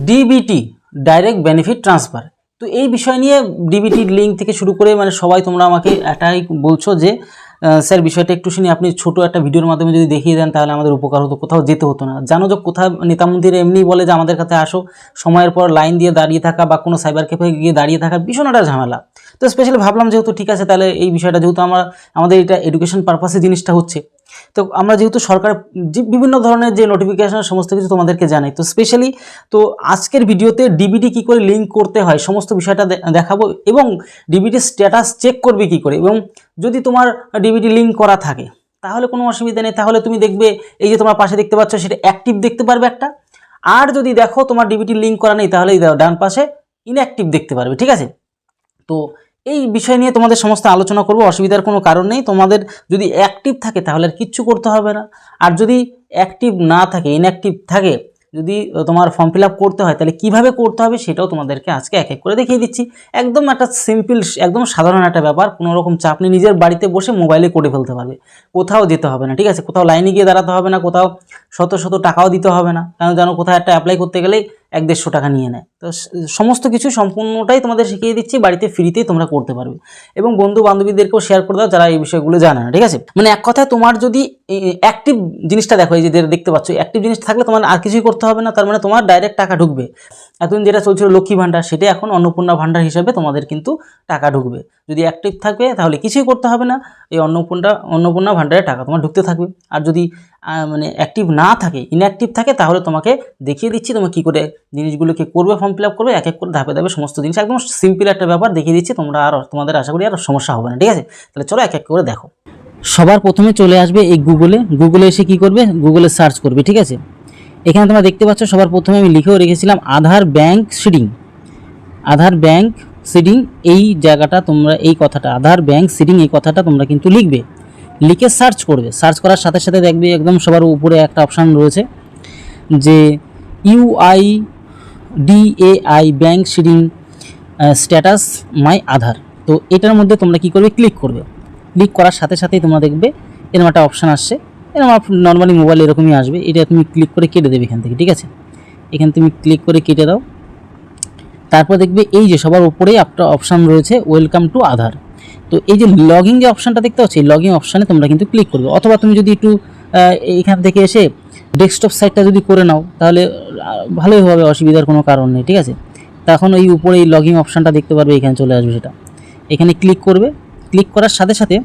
DBT direct benefit transfer. তো এই বিষয় নিয়ে ডিবিটির লিঙ্ক থেকে শুরু করে মানে সবাই তোমরা আমাকে এটাই বলছো যে স্যার বিষয়টা একটু শুনি, আপনি ছোট একটা ভিডিওর মাধ্যমে যদি দেখিয়ে দেন তাহলে আমাদের উপকার হতো, কোথাও যেতে হতো না। জানো যে কোথাও নেতা মন্ত্রীরা এমনি বলে যে আমাদের কাছে আসো, সময়ের পর লাইন দিয়ে দাঁড়িয়ে থাকা বা কোনো সাইবার ক্যাফে গিয়ে দাঁড়িয়ে থাকা ভীষণ একটা ঝামেলা। তো স্পেশালি ভাবলাম যেহেতু ঠিক আছে তাহলে এই বিষয়টা যেহেতু আমাদের এটা এডুকেশন পারপাসে জিনিসটা হচ্ছে, তো আমরা যেহেতু সরকার বিভিন্ন ধরনের যে নোটিফিকেশন সমস্ত কিছু তোমাদেরকে জানাই, তো স্পেশালি তো আজকের ভিডিওতে ডিবিটি কী করে লিঙ্ক করতে হয় সমস্ত বিষয়টা দেখাবো, এবং ডিবিটির স্ট্যাটাস চেক করবে কী করে, এবং যদি তোমার ডিবিটি লিঙ্ক করা থাকে তাহলে কোনো অসুবিধা নেই, তাহলে তুমি দেখবে এই যে তোমার পাশে দেখতে পাচ্ছ সেটা অ্যাক্টিভ দেখতে পারবে একটা। আর যদি দেখো তোমার ডিবিটি লিঙ্ক করা নেই তাহলে ডান পাশে ইনঅ্যাক্টিভ দেখতে পারবে, ঠিক আছে। তো এই বিষয় নিয়ে তোমাদের সমস্ত আলোচনা করব, অসুবিধার কোনো কারণ নেই। তোমাদের যদি অ্যাক্টিভ থাকে তাহলে আর কিচ্ছু করতে হবে না, আর যদি অ্যাক্টিভ না থাকে ইনঅ্যাক্টিভ থাকে, যদি তোমার ফর্ম ফিল আপ করতে হয় তাহলে কিভাবে করতে হবে সেটাও তোমাদেরকে আজকে এক এক করে দেখিয়ে দিচ্ছি। একদম একটা সিম্পল একদম সাধারণ একটা ব্যাপার, কোনো রকম চাপ নেই, নিজের বাড়িতে বসে মোবাইলে করে ফেলতে পারবে, কোথাও যেতে হবে না, ঠিক আছে। কোথাও লাইনে গিয়ে দাঁড়াতে হবে না, কোথাও শত শত টাকাও দিতে হবে না, কারণ জানো কোথাও একটা অ্যাপ্লাই করতে গেলেই 100-150 টাকা নিয়ে নেয়। তো সমস্ত কিছু সম্পূর্ণটাই তোমাদের শিখিয়ে দিচ্ছি, বাড়িতে ফ্রিতেই তোমরা করতে পারবে, এবং বন্ধু বান্ধবীদেরকেও শেয়ার করে দাও যারা এই বিষয়গুলো জানে না, ঠিক আছে। মানে এক কথায় তোমার যদি অ্যাক্টিভ জিনিসটা দেখো, এই যে দেখতে পাচ্ছ অ্যাক্টিভ জিনিসটা থাকলে তোমার আর কিছুই করতে হবে না, তার মানে তোমার ডাইরেক্ট টাকা ঢুকবে। এতদিন যেটা চলছিল লক্ষ্মী ভাণ্ডার, সেটা এখন অন্নপূর্ণা ভাণ্ডার হিসেবে তোমাদের কিন্তু টাকা ঢুকবে। যদি অ্যাক্টিভ থাকবে তাহলে কিছুই করতে হবে না, এই অন্নপূর্ণা ভাণ্ডারে টাকা তোমার ঢুকতে থাকবে। আর যদি মানে অ্যাক্টিভ না থাকে ইনঅ্যাক্টিভ থাকে তাহলে তোমাকে দেখিয়ে দিচ্ছি তোমরা কী করে জিনিসগুলোকে করবে, ফর্ম ফিল আপ করবে, এক এক করে ধাপে ধাপে সমস্ত জিনিস একদম সিম্পল একটা ব্যাপার দেখিয়ে দিচ্ছি, তোমরা আর তোমাদের আশা করি আর সমস্যা হবে না, ঠিক আছে। তাহলে চলো এক এক করে দেখো। সবার প্রথমে চলে আসবে এই গুগলে এসে কি করবে, গুগলে সার্চ করবে, ঠিক আছে। এখানে তোমরা দেখতে পাচ্ছ সবার প্রথমে আমি লিখেও রেখেছিলাম আধার ব্যাংক সিডিং, এই জায়গাটা তোমরা এই কথাটা আধার ব্যাংক সিডিং এই কথাটা তোমরা কিন্তু লিখবে, লিখে সার্চ করবে। সার্চ করার সাথে সাথে দেখবে একদম সবার উপরে একটা অপশান রয়েছে যে UIDAI ব্যাংক সিডিং স্ট্যাটাস মাই আধার। তো এটার মধ্যে তোমরা কি করবে, ক্লিক করবে। ক্লিক করার সাথে সাথেই তোমরা দেখবে এরকম একটা অপশান আসছে, এরকম নর্মালি মোবাইল এরকমই আসবে, এটা তুমি ক্লিক করে কেটে দেবে এখান থেকে, ঠিক আছে। এখানে তুমি ক্লিক করে কেটে দাও। তারপর দেখবে এই যে সবার উপরেই একটা অপশান রয়েছে ওয়েলকাম টু আধার। তো এই যে লগইন যে অপশানটা দেখতে পাচ্ছ, এই লগইন অপশানে তোমরা কিন্তু ক্লিক করবে, অথবা তুমি যদি একটু এইখান থেকে এসে ডেস্কটপ সাইটটা যদি করে নাও তাহলে ভালোই হবে, অসুবিধার কোনো কারণ নেই, ঠিক আছে। তখন ওই উপরে এই লগইন অপশানটা দেখতে পারবে, এখানে চলে আসবে, সেটা এখানে ক্লিক করবে। ক্লিক করার সাথে সাথে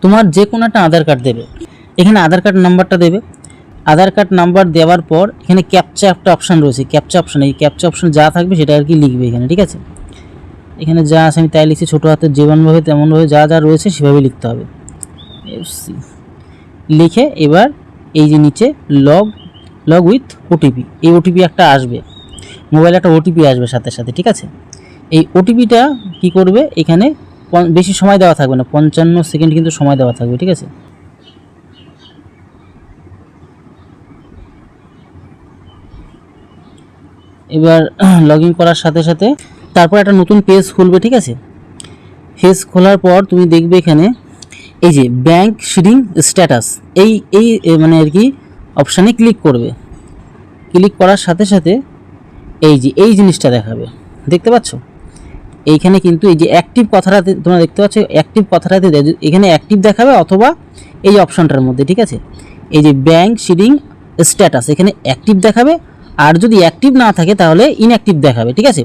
তোমার যে কোনো একটা আধার কার্ড দেবে, এখানে আধার কার্ড নাম্বারটা দেবে। আধার কার্ড নাম্বার দেওয়ার পর এখানে ক্যাপচা একটা অপশান রয়েছে, ক্যাপচা অপশান, এই ক্যাপচা অপশান যা থাকবে সেটা আর কি লিখবে এখানে, ঠিক আছে। এখানে যা আছে আমি তাই লিখছি, ছোটো হাতে যেমনভাবে তেমনভাবে যা যা রয়েছে সেভাবে লিখতে হবে। লিখে এবার এই যে নিচে লগ উইথ ওটিপি, এই ওটিপি একটা আসবে, মোবাইলে একটা ওটিপি আসবে সাথে সাথে, ঠিক আছে। এই ওটিপিটা কি করবে, এখানে বেশি সময় দেওয়া থাকবে না, 55 সেকেন্ড কিন্তু সময় দেওয়া থাকবে, ঠিক আছে। এবার লগ ইন করার সাথে সাথে তারপর একটা নতুন পেজ খুলবে, ঠিক আছে। পেজ খোলার পর তুমি দেখবে এখানে এই যে ব্যাংক সিডিং স্ট্যাটাস, এই মানে আর কি অপশানে ক্লিক করবে। ক্লিক করার সাথে সাথে এই যে এই জিনিসটা দেখাবে, দেখতে পাচ্ছ এইখানে কিন্তু এই যে অ্যাক্টিভ কথাটা তোমরা দেখতে পাচ্ছ, অ্যাক্টিভ কথাটাতে এখানে অ্যাক্টিভ দেখাবে, অথবা এই অপশানটার মধ্যে, ঠিক আছে। এই যে ব্যাংক সিডিং স্ট্যাটাস এখানে অ্যাক্টিভ দেখাবে, আর যদি অ্যাক্টিভ না থাকে তাহলে ইনঅ্যাক্টিভ দেখাবে, ঠিক আছে।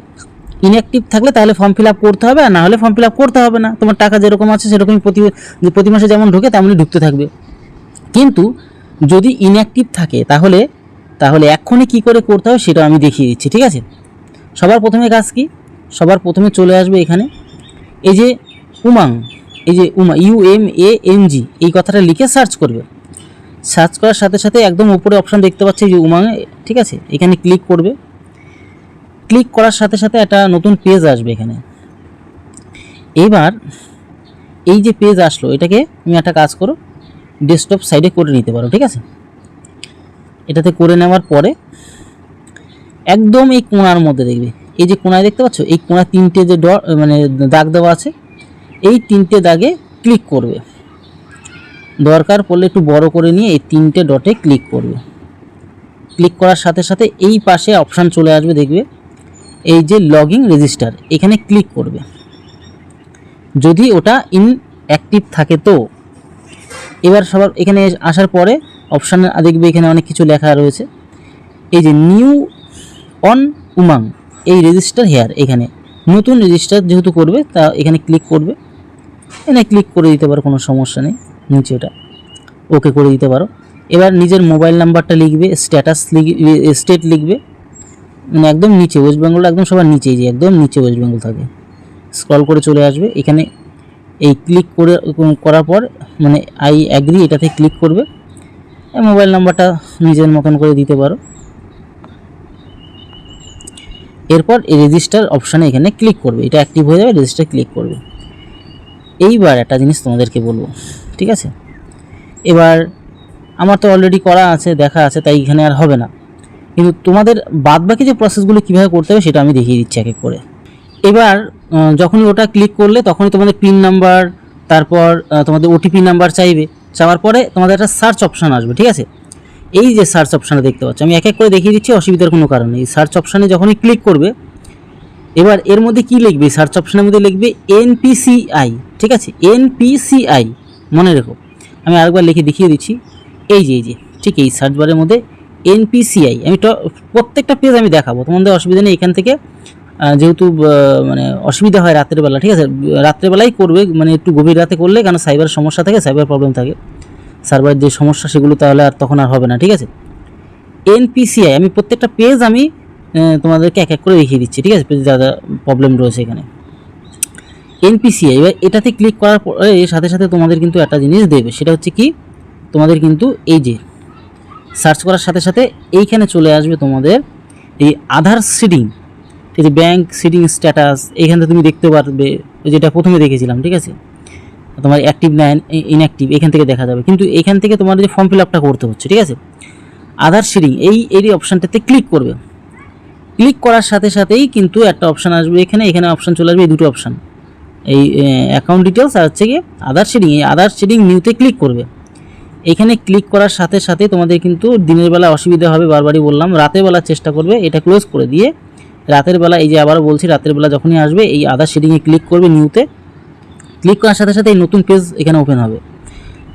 ইনঅ্যাক্টিভ থাকলে তাহলে ফর্ম ফিল আপ করতে হবে, আর না হলে ফর্ম ফিল আপ করতে হবে না, তোমার টাকা যেরকম আছে সেরকমই প্রতি মাসে যেমন ঢোকে তেমনই ঢুকতে থাকবে। কিন্তু যদি ইনঅ্যাক্টিভ থাকে তাহলে এক্ষুনি কী করে করতে হবে সেটা আমি দেখিয়ে দিচ্ছি, ঠিক আছে। সবার প্রথমে কাজ কি, সবার প্রথমে চলে আসবে এখানে এই যে উমাং, এই যে UMANG এই কথাটা লিখে সার্চ করবে। সার্চ করার সাথে সাথে একদম উপরে অপশান দেখতে পাচ্ছি যে উমাং, ঠিক আছে। এখানে ক্লিক করবে। ক্লিক করার সাথে সাথে একটা নতুন পেজ আসবে এখানে। এবার এই যে পেজ আসলো এটাকে তুমি একটা কাজ করো, ডেস্কটপ সাইডে করে নিতে পারো, ঠিক আছে। এটাতে করে নেওয়ার পরে একদম এই কোণার মধ্যে দেখবে, এই যে কোণায় দেখতে পাচ্ছ এই কোণা 3টে যে মানে দাগ দেওয়া আছে, এই 3টে দাগে ক্লিক করবে। দরকার পড়লে একটু বড় করে নিয়ে এই 3টে ডটে ক্লিক করবে। ক্লিক করার সাথে সাথে এই পাশে অপশান চলে আসবে, দেখবে এই যে লগইন রেজিস্টার, এখানে ক্লিক করবে। যদি ওটা ইনঅ্যাক্টিভ থাকে তো এবার সবার এখানে আসার পরে অপশান দেখবে এখানে অনেক কিছু লেখা রয়েছে, এই যে নিউ অন উমাং এই রেজিস্টার হেয়ার, এখানে নতুন রেজিস্টার যেহেতু করবে তা এখানে ক্লিক করবে। এখানে ক্লিক করে দিতে পারো, কোনো সমস্যা নেই, নিচে এটা ওকে করে দিতে পারো। এবার নিজের মোবাইল নাম্বারটা লিখবে, স্ট্যাটাস স্টেট লিখবে, মানে একদম নিচে ওয়েস্ট বেঙ্গলটা একদম সবার নিচে, যে একদম নিচে ওয়েস্ট বেঙ্গল থাকে, স্ক্রল করে চলে আসবে। এখানে এই ক্লিক করার পর মানে আই অ্যাগ্রি এটাতে ক্লিক করবে। মোবাইল নাম্বারটা নিজের মতন করে দিতে পারো। এরপর এই রেজিস্টার অপশানে এখানে ক্লিক করবে, এটা অ্যাক্টিভ হয়ে যাবে, রেজিস্টার ক্লিক করবে। এইবার একটা জিনিস তোমাদেরকে বলবো, ঠিক আছে? এবার আমার তো অলরেডি করা আছে, দেখা আছে, তাই এখানে আর হবে না, কিন্তু তোমাদের বাদবাকি যে প্রসেসগুলো কীভাবে করতে হবে সেটা আমি দেখিয়ে দিচ্ছি এক এক করে। এবার যখনই ওটা ক্লিক করলে তখনই তোমাদের পিন নাম্বার, তারপর তোমাদের ওটিপি নাম্বার চাইবে, চাওয়ার পরে তোমাদের একটা সার্চ অপশান আসবে, ঠিক আছে? এই যে সার্চ অপশানটা দেখতে পাচ্ছ, আমি এক এক করে দেখিয়ে দিচ্ছি, অসুবিধার কোনো কারণ নেই। সার্চ অপশানে যখনই ক্লিক করবে, এবার এর মধ্যে কী লিখবে, সার্চ অপশানের মধ্যে লিখবে NPCI, ঠিক আছে? NPCI মনে রেখো, আমি আরেকবার লিখে দেখিয়ে দিচ্ছি, এই যে ঠিক এই সার্চ বারের মধ্যে NPCI, আমি প্রত্যেকটা পেজ আমি দেখাবো, তোমাদের অসুবিধা নেই। এখান থেকে যেহেতু মানে অসুবিধা হয় রাতের বেলা, ঠিক আছে? রাত্রেবেলাই করবে, মানে একটু গভীর রাতে করলে, কারণ সাইবার সমস্যা থাকে, সাইবার প্রবলেম থাকে, সার্ভারের যে সমস্যা সেগুলো তাহলে আর তখন আর হবে না, ঠিক আছে? NPCI আমি প্রত্যেকটা পেজ আমি তোমাদেরকে এক এক করে দেখিয়ে দিচ্ছি, ঠিক আছে? পেজ দাদা প্রবলেম রয়েছে এখানে। NPCI এবার এটাতে ক্লিক করার পরে সাথে সাথে তোমাদের কিন্তু একটা জিনিস দেবে, সেটা হচ্ছে কি, তোমাদের কিন্তু এই যে সার্চ করার সাথে সাথে এইখানে চলে আসবে তোমাদের এই আধার সিডিং, ঠিক আছে? ব্যাঙ্ক সিডিং স্ট্যাটাস এইখানে তুমি দেখতে পারবে, যেটা প্রথমে দেখেছিলাম, ঠিক আছে? তোমার অ্যাক্টিভ না ইনঅ্যাক্টিভ এখান থেকে দেখা যাবে, কিন্তু এখান থেকে তোমার যে ফর্ম ফিল আপটা করতে হচ্ছে, ঠিক আছে? আধার সিডিং এই অপশানটাতে ক্লিক করবে। ক্লিক করার সাথে সাথেই কিন্তু একটা অপশান আসবে, এখানে অপশান চলে আসবে, এই দুটো অপশান, এই অ্যাকাউন্ট ডিটেলস আর হচ্ছে কি আধার সিডিং। এই আধার সিডিং নিউতে ক্লিক করবে। এখানে ক্লিক করার সাথে সাথে তোমাদের কিন্তু দিনের বেলা অসুবিধা হবে, বারবারই বললাম, রাতের বেলা চেষ্টা করবে এটা ক্লোজ করে দিয়ে, রাতের বেলা এই যে আবারও বলছি, রাতের বেলা যখনই আসবে এই আধার সিডিংয়ে ক্লিক করবে, নিউতে ক্লিক করার সাথে সাথে এই নতুন পেজ এখানে ওপেন হবে।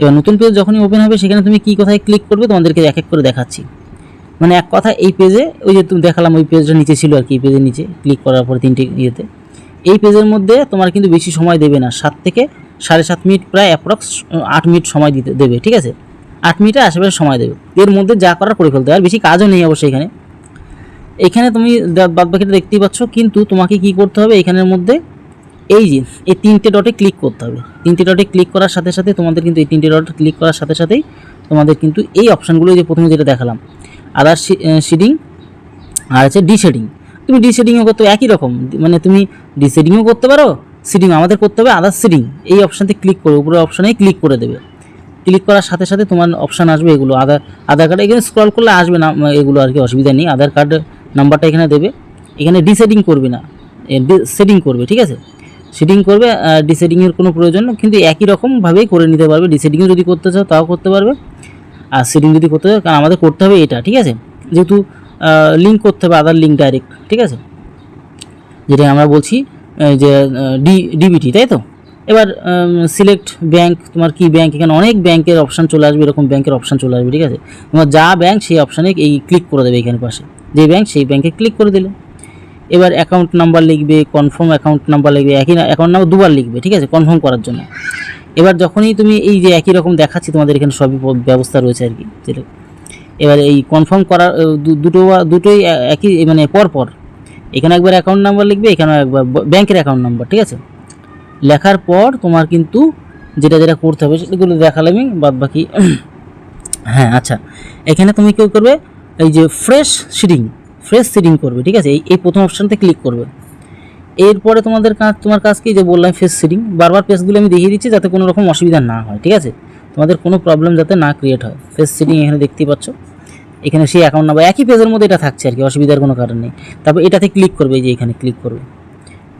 এবার নতুন পেজ যখনই ওপেন হবে সেখানে তুমি কী কোথায় ক্লিক করবে তোমাদেরকে এক এক করে দেখাচ্ছি। মানে এক কথা এই পেজে ওই যে তুমি দেখালাম ওই পেজটা নিচে ছিল আর কি, এই পেজের নিচে ক্লিক করার পরে তিনটে ইয়েতে, এই পেজের মধ্যে তোমার কিন্তু বেশি সময় দেবে না, 7 থেকে 7.5 মিনিট, প্রায় অ্যাপ্রক্স 8 মিনিট সময় দেবে, ঠিক আছে? 8 মিনিটের আশেপাশে সময় দেবে, এর মধ্যে যা করার করে ফেলতে, আর বেশি কাজও নেই অবশ্যই এখানে তুমি বাদবাকিটা দেখতেই পাচ্ছ। কিন্তু তোমাকে কি করতে হবে, এখানের মধ্যে এই যে এই 3টে ডটে ক্লিক করতে হবে। 3টে ডটে ক্লিক করার সাথে সাথে তোমাদের কিন্তু এই 3টে ডটে ক্লিক করার সাথে সাথেই তোমাদের কিন্তু এই অপশানগুলো যে প্রথমে যেটা দেখালাম, আধার সিডিং আর হচ্ছে ডিশেডিং, তুমি ডিশেডিংও করতে একই রকম, মানে তুমি ডিশেডিংও করতে পারো, সিডিং আমাদের করতে হবে আধার সিডিং। এই অপশানতে ক্লিক করে উপরে অপশানেই ক্লিক করে দেবে। ক্লিক করার সাথে সাথে তোমার অপশান আসবে এগুলো, আধার কার্ড, এখানে স্ক্রল করলে আসবে না এগুলো আর কি, অসুবিধা নেই। আধার কার্ড নাম্বারটা এখানে দেবে, এখানে ডিশেডিং করবে না, সেটিং করবে, ঠিক আছে? সেটিং করবে, ডিশেডিংয়ের কোনো প্রয়োজন নেই, কিন্তু একই রকমভাবেই করে নিতে পারবে। ডিশেডিংও যদি করতে চাও তাও করতে পারবে, আর সেটিং যদি করতে চাও, কারণ আমাদের করতে হবে এটা, ঠিক আছে? যেহেতু লিঙ্ক করতে হবে আধার লিঙ্ক ডাইরেক্ট, ঠিক আছে? যেটা আমরা বলছি যে ডিবিটি, তাই তো? এবার সিলেক্ট ব্যাঙ্ক, তোমার কি ব্যাঙ্ক, এখানে অনেক ব্যাঙ্কের অপশান চলে আসবে, এরকম ব্যাঙ্কের অপশান চলে আসবে, ঠিক আছে? তোমার যা ব্যাঙ্ক সেই অপশানে এই ক্লিক করে দেবে, এখানে পাশে যে ব্যাঙ্ক সেই ব্যাঙ্কে ক্লিক করে দিলে। এবার অ্যাকাউন্ট নাম্বার লিখবে, কনফার্ম অ্যাকাউন্ট নাম্বার লিখবে, একই অ্যাকাউন্ট নাম্বার দুবার লিখবে, ঠিক আছে? কনফার্ম করার জন্য। এবার যখনই তুমি এই যে একই রকম দেখাচ্ছি তোমাদের এখানে সবই ব্যবস্থা রয়েছে আর কি, যেটা এবার এই কনফার্ম করার দুটোই একই, মানে পরপর এখানে একবার অ্যাকাউন্ট নাম্বার লিখবে, এখানেও একবার ব্যাঙ্কের অ্যাকাউন্ট নাম্বার, ঠিক আছে? লেখার পর তোমার কিন্তু যেটা যেটা করতে হবে সেগুলো দেখালাম আমি, বাদ বাকি হ্যাঁ আচ্ছা, এখানে তুমি কেউ করবে এই যে ফ্রেশ সিডিং করবে, ঠিক আছে? এই প্রথম অপশানতে ক্লিক করবে। এরপরে তোমার কাজ কি, যে বললাম ফেস সিডিং, বারবার পেজগুলো আমি দেখিয়ে দিচ্ছি যাতে কোনো রকম অসুবিধা না হয়, ঠিক আছে? তোমাদের কোনো প্রবলেম যাতে না ক্রিয়েট হয়। ফেস সিডিং এখানে দেখতেই পাচ্ছ, এখানে সেই অ্যাকাউন্ট নাম্বার একই পেজের মধ্যে এটা থাকছে আর কি, অসুবিধার কোনো কারণ নেই। তারপর এটাতে ক্লিক করবে, এই যে এখানে ক্লিক করবে,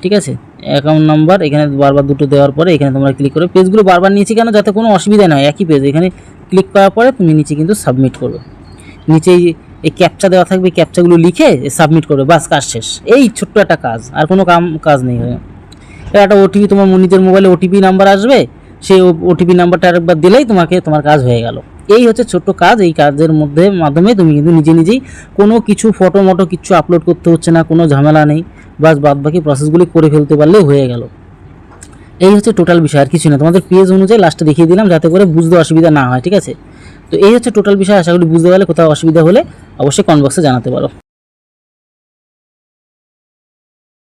ঠিক আছে? অ্যাকাউন্ট নাম্বার এখানে বারবার দুটো দেওয়ার পরে এখানে তোমরা ক্লিক করে, পেজগুলো বারবার নিয়েছি কেন, যাতে কোনো অসুবিধা না হয়, একই পেজ। এখানে ক্লিক করার পরে তুমি নিচে কিন্তু সাবমিট করবে, নিচেই এই ক্যাপচা দেওয়া থাকবে, ক্যাপচাগুলো লিখে সাবমিট করবে, বাস কাজ শেষ। এই ছোট্ট একটা কাজ, আর কোনো কাজ নেই। একটা ওটিপি, তোমার নিজের মোবাইলে ওটিপি নাম্বার আসবে, সেই ওটিপি নাম্বারটা আরেকবার দিলেই তোমার কাজ হয়ে গেল। এই হচ্ছে ছোট্ট কাজ। এই কাজের মাধ্যমে তুমি কিন্তু নিজেই কোনো কিছু ফটো কিছু আপলোড করতে হচ্ছে না, কোনো ঝামেলা নেই, বাস বাদবাকি প্রসেসগুলি করে ফেলতে পারলেই হয়ে গেল। এই হচ্ছে টোটাল বিষয়, আর কিছু না। তোমাদের পেজ অনুযায়ী লাস্টে দেখিয়ে দিলাম যাতে করে বুঝতে অসুবিধা না হয়, ঠিক আছে? তো এই হচ্ছে টোটাল বিষয়। আশা করি বুঝতে পারলে। কোথাও অসুবিধা হলে অবশ্যই কমেন্ট বক্সে জানাতে পারো।